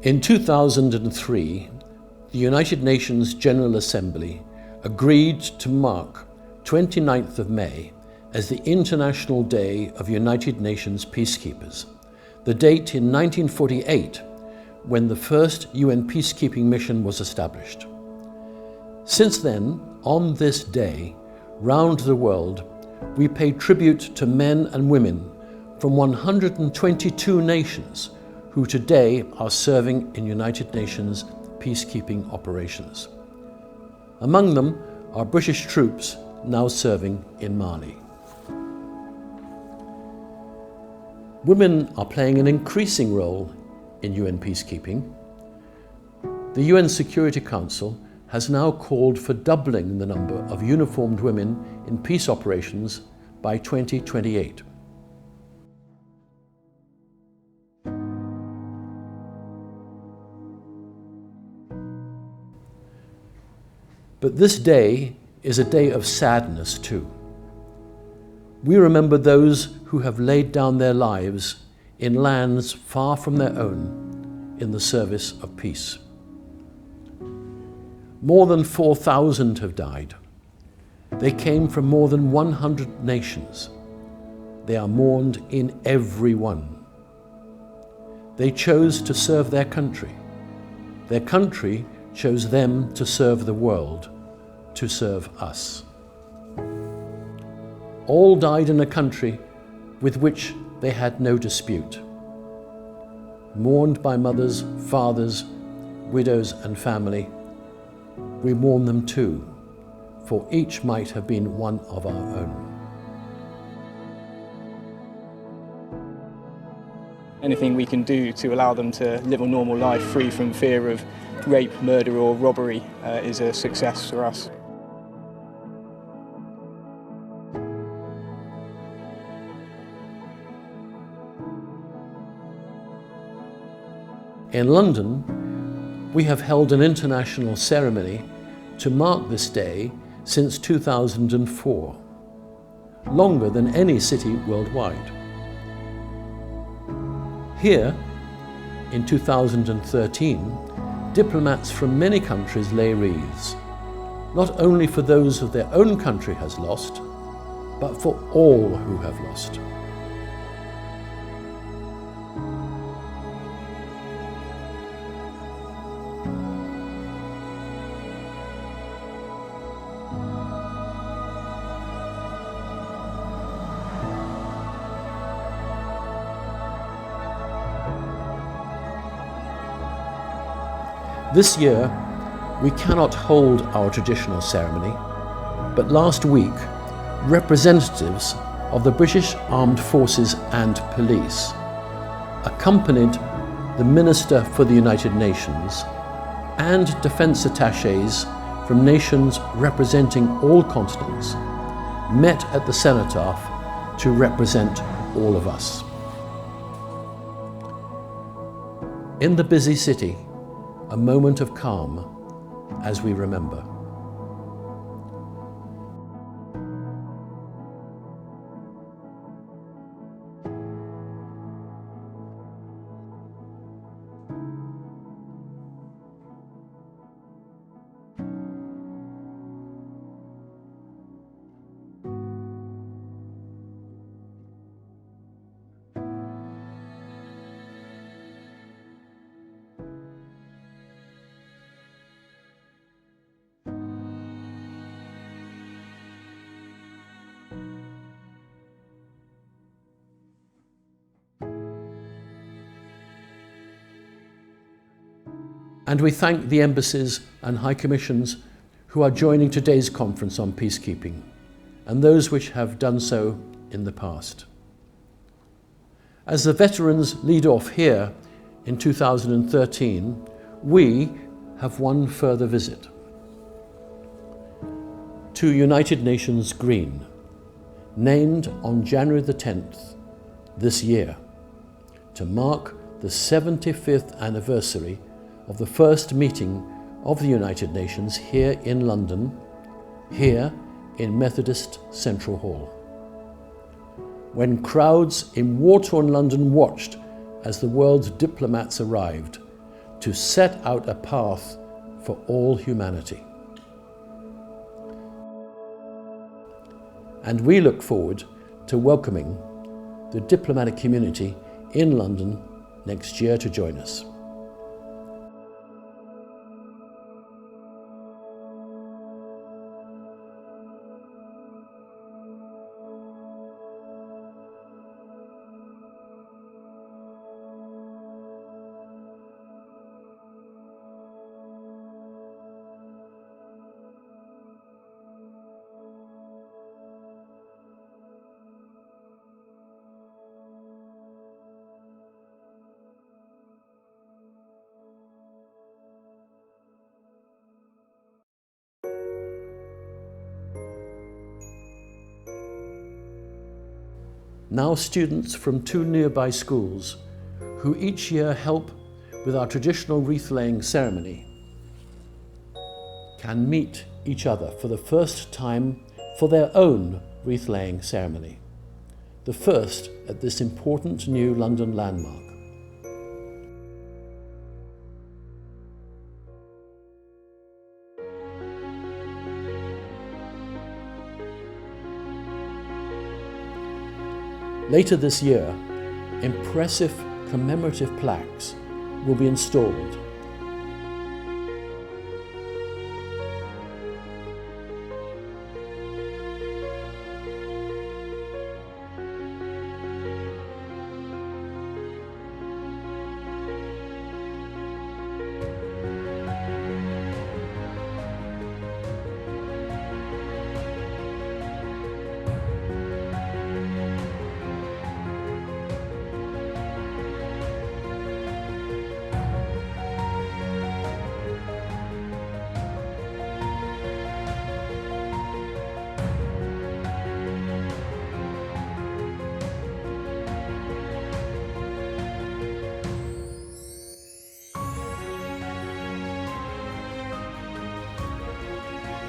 In 2003, the United Nations General Assembly agreed to mark 29th of May as the International Day of United Nations Peacekeepers, the date in 1948 when the first UN peacekeeping mission was established. Since then, on this day, round the world, we pay tribute to men and women from 122 nations who today are serving in United Nations peacekeeping operations. Among them are British troops now serving in Mali. Women are playing an increasing role in UN peacekeeping. The UN Security Council has now called for doubling the number of uniformed women in peace operations by 2028. But this day is a day of sadness too. We remember those who have laid down their lives in lands far from their own in the service of peace. More than 4,000 have died. They came from more than 100 nations. They are mourned in every one. They chose to serve their country. Their country chose them to serve the world, to serve us. All died in a country with which they had no dispute. Mourned by mothers, fathers, widows and family, we mourn them too, for each might have been one of our own. Anything we can do to allow them to live a normal life free from fear of rape, murder or robbery is a success for us. In London, we have held an international ceremony to mark this day since 2004, longer than any city worldwide. Here, in 2013, diplomats from many countries lay wreaths, not only for those who their own country has lost, but for all who have lost. This year, we cannot hold our traditional ceremony, but last week, representatives of the British Armed Forces and Police accompanied the Minister for the United Nations and defence attachés from nations representing all continents, met at the cenotaph to represent all of us. In the busy city, a moment of calm as we remember. And we thank the embassies and high commissions who are joining today's conference on peacekeeping, and those which have done so in the past. As the veterans lead off here in 2013, we have one further visit to United Nations Green, named on January the 10th this year, to mark the 75th anniversary of the first meeting of the United Nations here in London, here in Methodist Central Hall. When crowds in war-torn London watched as the world's diplomats arrived to set out a path for all humanity. And we look forward to welcoming the diplomatic community in London next year to join us. Now students from 2 nearby schools, who each year help with our traditional wreath-laying ceremony, can meet each other for the first time for their own wreath-laying ceremony, the first at this important new London landmark. Later this year, impressive commemorative plaques will be installed.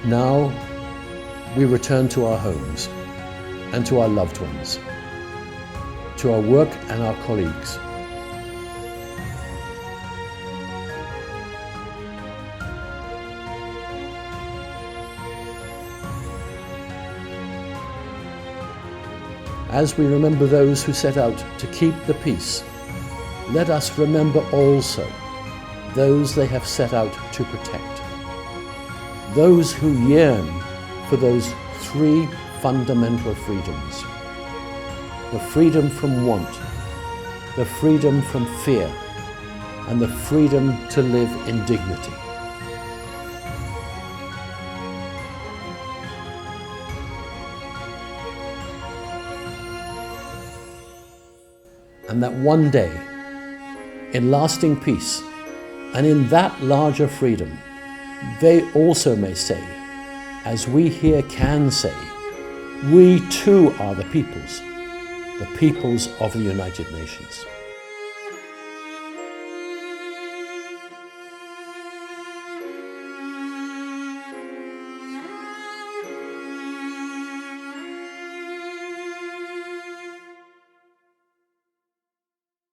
Now we return to our homes and to our loved ones, to our work and our colleagues. As we remember those who set out to keep the peace, let us remember also those they have set out to protect. Those who yearn for those 3 fundamental freedoms: the freedom from want, the freedom from fear, and the freedom to live in dignity. And that one day, in lasting peace and in that larger freedom, they also may say, as we here can say, we too are the peoples of the United Nations.